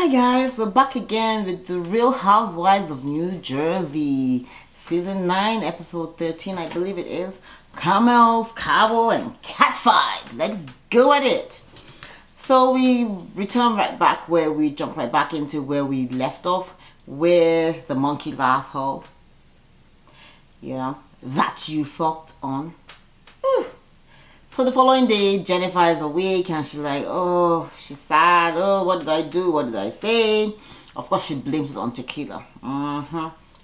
Hi guys, we're back again with the Real Housewives of New Jersey. Season 9, episode 13, I believe it is. Camels, Cabo and Catfights. Let's go at it. So we return right back where we jump right back into where we left off with the monkey's asshole. You know, that you sucked on. Whew. So the following day, Jennifer is awake and she's like, oh, she's sad. Oh, what did I do? What did I say? Of course, she blames it on tequila.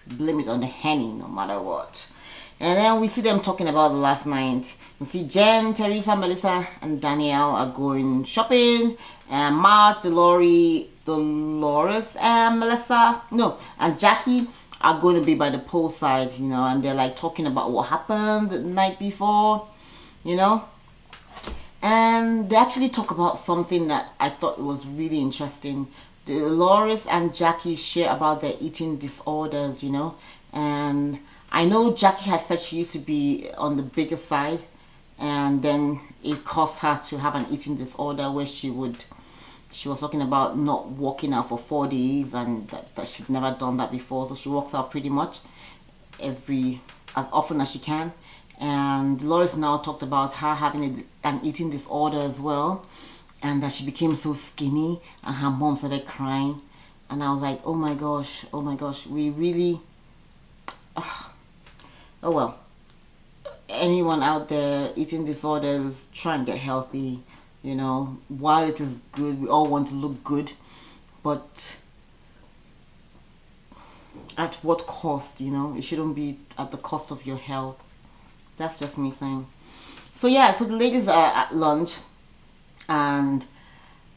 Blame it on the Henny, no matter what. And then we see them talking about last night. You see Jen, Teresa, Melissa, and Danielle are going shopping. And Mark, Dolores, and Melissa, and Jackie are going to be by the poolside, and they're like talking about what happened the night before, And they actually talk about something that I thought was really interesting. Dolores and Jackie share about their eating disorders, And I know Jackie had said she used to be on the bigger side. And then it caused her to have an eating disorder where she was talking about not walking out for 4 days. And that she'd never done that before. So she walks out pretty much as often as she can. And Dolores now talked about her having an eating disorder as well, and that she became so skinny and her mom started crying. And I was like, oh my gosh, we really, oh well, anyone out there eating disorders, try and get healthy, while it is good, we all want to look good, but at what cost, it shouldn't be at the cost of your health. That's just me saying. So yeah, so the ladies are at lunch and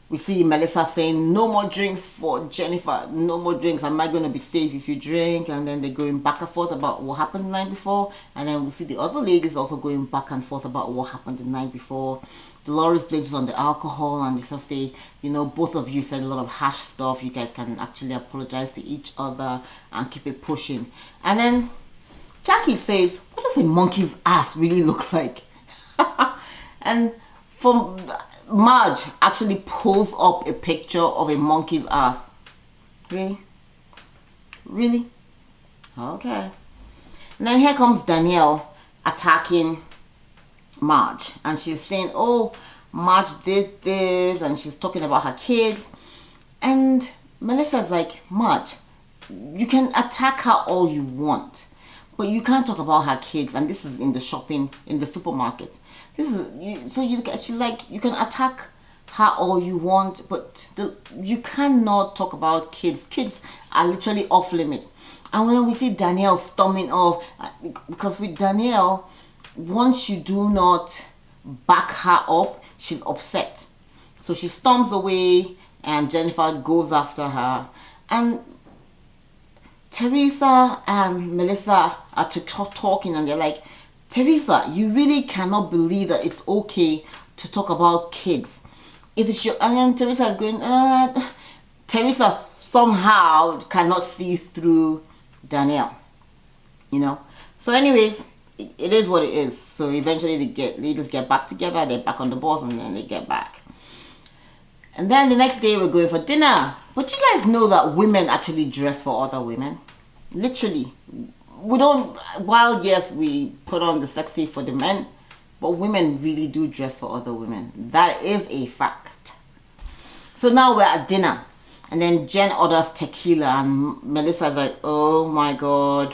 we see Melissa saying no more drinks for Jennifer, no more drinks, am I going to be safe if you drink? And then they're going back and forth about what happened the night before, and then we see the other ladies also going back and forth about what happened the night before. Dolores blames it on the alcohol and they just say, both of you said a lot of harsh stuff, you guys can actually apologize to each other and keep it pushing. And then Jackie says, what does a monkey's ass really look like? And Marge actually pulls up a picture of a monkey's ass. Really? Really? Okay. And then here comes Danielle attacking Marge. And she's saying, oh, Marge did this. And she's talking about her kids. And Melissa's like, Marge, you can attack her all you want, but you can't talk about her kids. And this is in the supermarket. She's like, you can attack her all you want, but you cannot talk about kids. Kids are literally off limits. And when we see Danielle storming off, because with Danielle, once you do not back her up, she's upset. So she storms away and Jennifer goes after her. And Teresa and Melissa are talking and they're like, Teresa, you really cannot believe that it's okay to talk about kids. If it's your, and then Teresa is going, Teresa somehow cannot see through Danielle, So anyways, it is what it is. So eventually ladies get back together, they're back on the bus and then they get back. And then the next day we're going for dinner. But you guys know that women actually dress for other women. Literally. We don't, while yes, we put on the sexy for the men, but women really do dress for other women. That is a fact. So now we're at dinner. And then Jen orders tequila and Melissa's like, oh my God,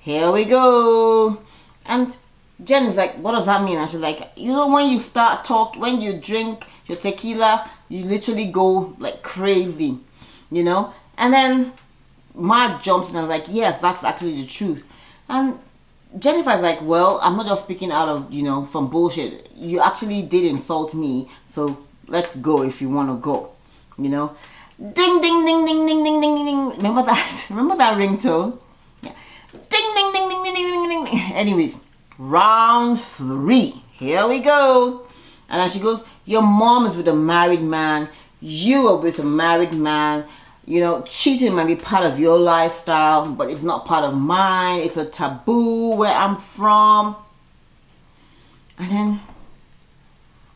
here we go. And Jen is like, what does that mean? And she's like, when you start talking, when you drink your tequila, you literally go like crazy, And then Mark jumps in and is like, yes, that's actually the truth. And Jennifer's like, well, I'm not just speaking out of, from bullshit. You actually did insult me, so let's go if you want to go, Ding, ding, ding, ding, ding, ding, ding, ding. Remember that? Remember that ringtone? Yeah. Ding, ding, ding, ding, ding, ding, ding, ding. Anyways, round 3. Here we go. And then she goes, your mom is with a married man. You are with a married man. Cheating might be part of your lifestyle, but it's not part of mine. It's a taboo where I'm from. And then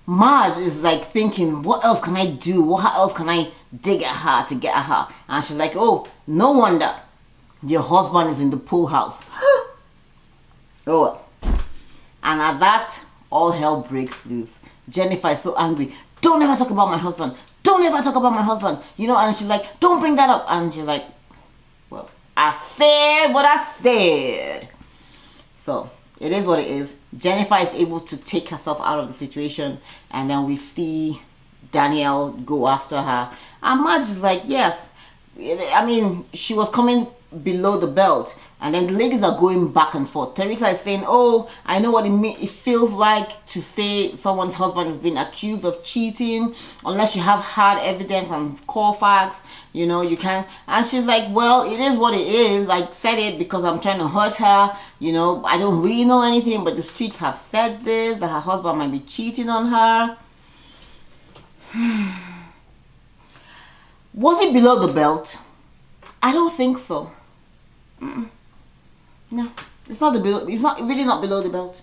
Marge is like thinking, what else can I do? What else can I dig at her to get at her? And she's like, oh, no wonder your husband is in the pool house. Oh well. And at that, all hell breaks loose. Jennifer is so angry. Don't ever talk about my husband. Don't ever talk about my husband. You know, and she's like, don't bring that up. And she's like, well, I said what I said. So, it is what it is. Jennifer is able to take herself out of the situation. And then we see Danielle go after her. And Marge is like, yes. I mean, she was coming below the belt. And then the ladies are going back and forth. Teresa is saying, oh, I know what it feels like to say someone's husband has been accused of cheating. Unless you have hard evidence and core facts, you know, you can't. And she's like, well, it is what it is. I said it because I'm trying to hurt her. You know, I don't really know anything, but the streets have said this, that her husband might be cheating on her. Was it below the belt? I don't think so. No, it's not it's not really not below the belt.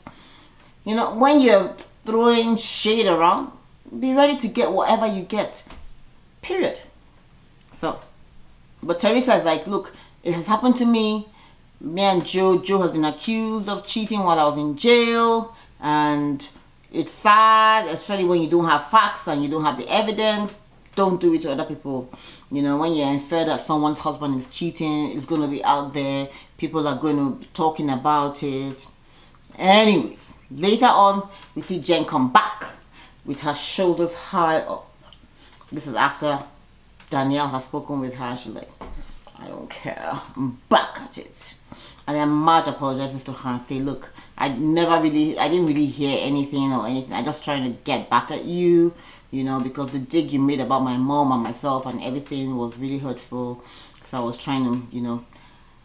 You know, when you're throwing shade around, be ready to get whatever you get. Period. So, but Teresa is like, look, it has happened to me. Me and Joe has been accused of cheating while I was in jail, and it's sad, especially when you don't have facts and you don't have the evidence. Don't do it to other people. You know, when you infer that someone's husband is cheating, it's going to be out there. People are going to be talking about it. Anyways, later on, we see Jen come back with her shoulders high up. This is after Danielle has spoken with her. She's like, I don't care. I'm back at it. And then Marge apologizes to her and say, look, I didn't really hear anything or anything. I'm just trying to get back at you. You know, because the dig you made about my mom and myself and everything was really hurtful. So I was trying to, you know.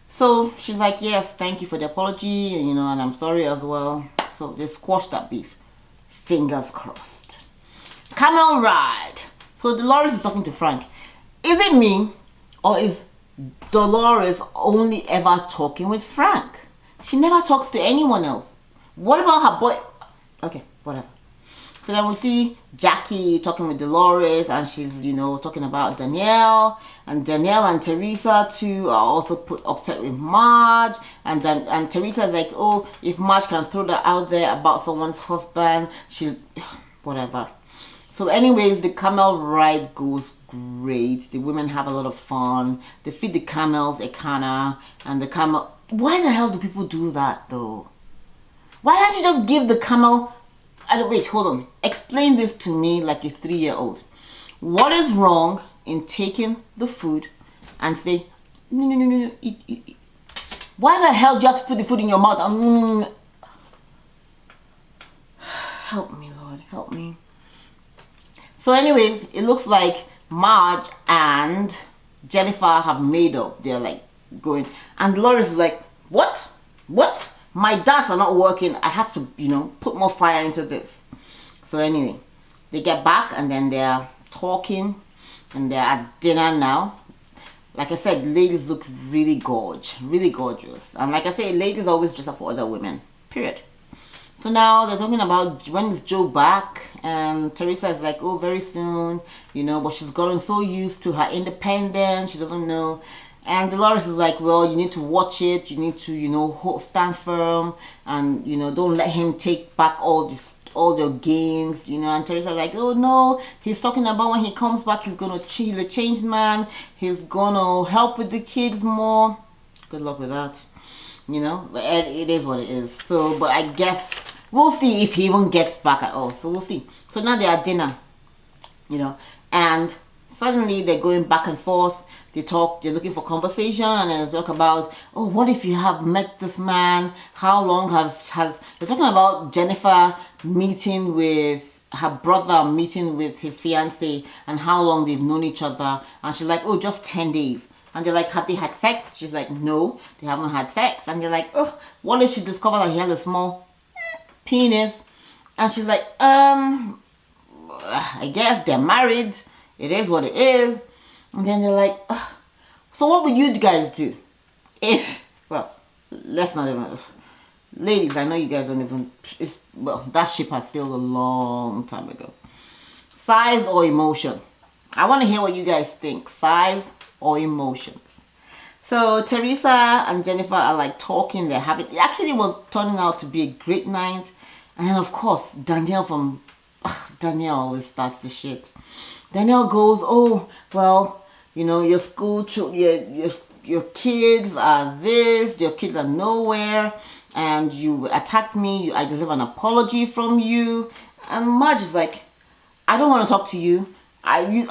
So she's like, yes, thank you for the apology, and, you know, and I'm sorry as well. So they squashed that beef. Fingers crossed. Camel ride. So Dolores is talking to Frank. Is it me, or is Dolores only ever talking with Frank? She never talks to anyone else. What about her boy? Okay, whatever. So then we see Jackie talking with Dolores, and she's, you know, talking about Danielle. And Danielle and Teresa too are also upset with Marge. And Teresa is like, oh, if Marge can throw that out there about someone's husband, she, whatever. So anyways, the camel ride goes great. The women have a lot of fun. They feed the camels a canna, and the camel. Why the hell do people do that though? Why can't you just give the camel? Wait, hold on. Explain this to me like a 3-year-old. What is wrong in taking the food and say, no, eat. Why the hell do you have to put the food in your mouth? Help me, Lord, help me. So anyways, it looks like Marge and Jennifer have made up. They're like going, and Dolores is like, what? My darts are not working. I have to, you know, put more fire into this. So anyway, they get back and then they're talking and they're at dinner now. Like I said, ladies look really gorgeous. And like I say, ladies always dress up for other women. Period. So now they're talking about when is Joe back, and Teresa is like, oh, very soon, you know, but she's gotten so used to her independence, she doesn't know. And Dolores is like, well, you need to watch it. You need to, you know, stand firm, and, you know, don't let him take back all your gains, you know. And Teresa's like, oh no, he's talking about when he comes back, he's a changed man. He's gonna help with the kids more. Good luck with that, you know. But it is what it is. So, but I guess we'll see if he even gets back at all. So we'll see. So now they're at dinner, you know, and suddenly they're going back and forth. They talk, they're looking for conversation, and then they talk about, oh, what if you have met this man? How long has they're talking about Jennifer meeting with her brother, meeting with his fiance, and how long they've known each other. And she's like, oh, just 10 days. And they're like, have they had sex? She's like, no, they haven't had sex. And they're like, oh, what if she discovered that he has a small penis? And she's like, I guess they're married. It is what it is. And then they're like, so what would you guys do if, well, let's not even, Ladies, I know you guys don't even, well, that ship has sailed a long time ago. Size or emotion? I want to hear what you guys think. Size or emotions? So Teresa and Jennifer are like talking. They're having. It actually was turning out to be a great night. And then of course Danielle from Danielle always starts the shit. Danielle goes, "Oh well, you know your school, your kids are this. Your kids are nowhere, and you attacked me. I deserve an apology from you." And Marge is like, "I don't want to talk to you. You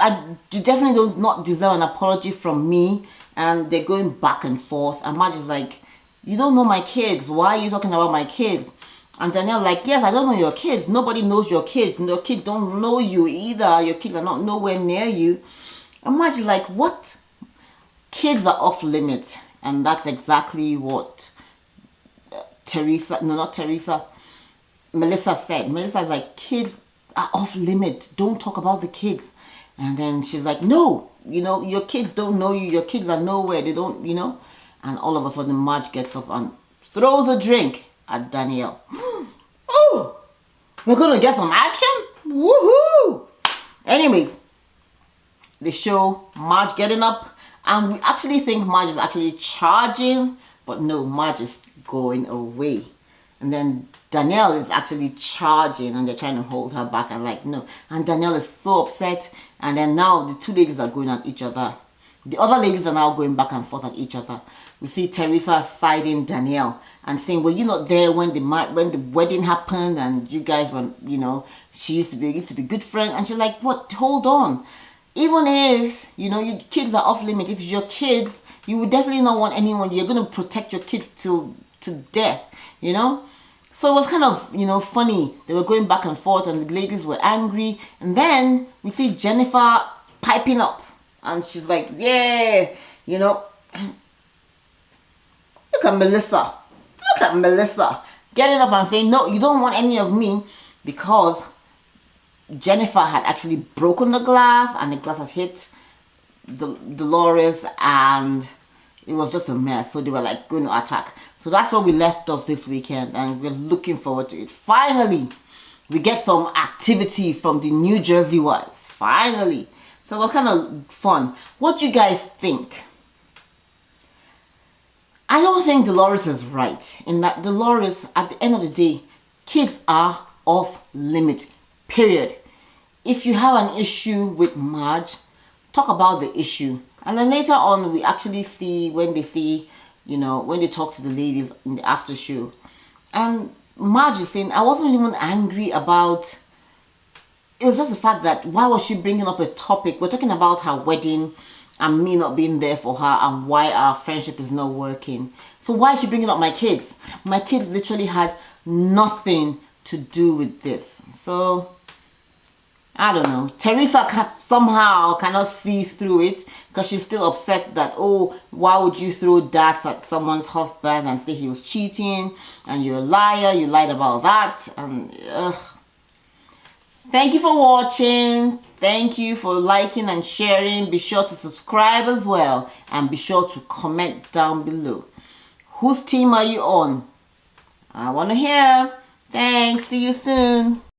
definitely don't not deserve an apology from me." And they're going back and forth. And Marge is like, "You don't know my kids. Why are you talking about my kids?" And Danielle like, "Yes, I don't know your kids. Nobody knows your kids. Your kids don't know you either. Your kids are not nowhere near you." And Marge is like, "What? Kids are off limits." And that's exactly what Melissa said. Melissa's like, "Kids are off limit. Don't talk about the kids." And then she's like, "No, you know, your kids don't know you. Your kids are nowhere. They don't, you know." And all of a sudden, Marge gets up and throws a drink at Danielle. Oh, we're going to get some action? Woohoo! Anyways, they show Marge getting up. And we actually think Marge is actually charging. But no, Marge is going away. And then Danielle is actually charging and they're trying to hold her back and like, no. And Danielle is so upset. And then now the two ladies are going at each other. The other ladies are now going back and forth at each other. We see Teresa siding Danielle and saying, "Were you not there when the wedding happened and you guys were, you know, she used to be good friends?" And she's like, "What? Hold on. Even if, you know, your kids are off limit, if it's your kids, you would definitely not want anyone. You're going to protect your kids to death, you know?" So it was kind of, you know, funny. They were going back and forth and the ladies were angry. And then we see Jennifer piping up. And she's like, "Yeah, you know, look at Melissa. Look at Melissa. Getting up and saying, no, you don't want any of me." Because Jennifer had actually broken the glass. And the glass had hit Dolores. And it was just a mess. So they were like going to attack. So that's where we left off this weekend, and we're looking forward to it. Finally, we get some activity from the New Jersey wives. Finally. So it was kind of fun. What do you guys think? I don't think Dolores is right in that Dolores, at the end of the day, kids are off limit. Period. If you have an issue with Marge, talk about the issue. And then later on, we actually see when they talk to the ladies in the after show. And Marge is saying, "I wasn't even angry about," it was just the fact that why was she bringing up a topic? We're talking about her wedding and me not being there for her and why our friendship is not working. So why is she bringing up my kids? My kids literally had nothing to do with this. So I don't know. Teresa somehow cannot see through it because she's still upset that, "Oh, why would you throw darts at someone's husband and say he was cheating and you're a liar, you lied about that." And thank you for watching. Thank you for liking and sharing. Be sure to subscribe as well and be sure to comment down below. Whose team are you on? I want to hear. Thanks. See you soon.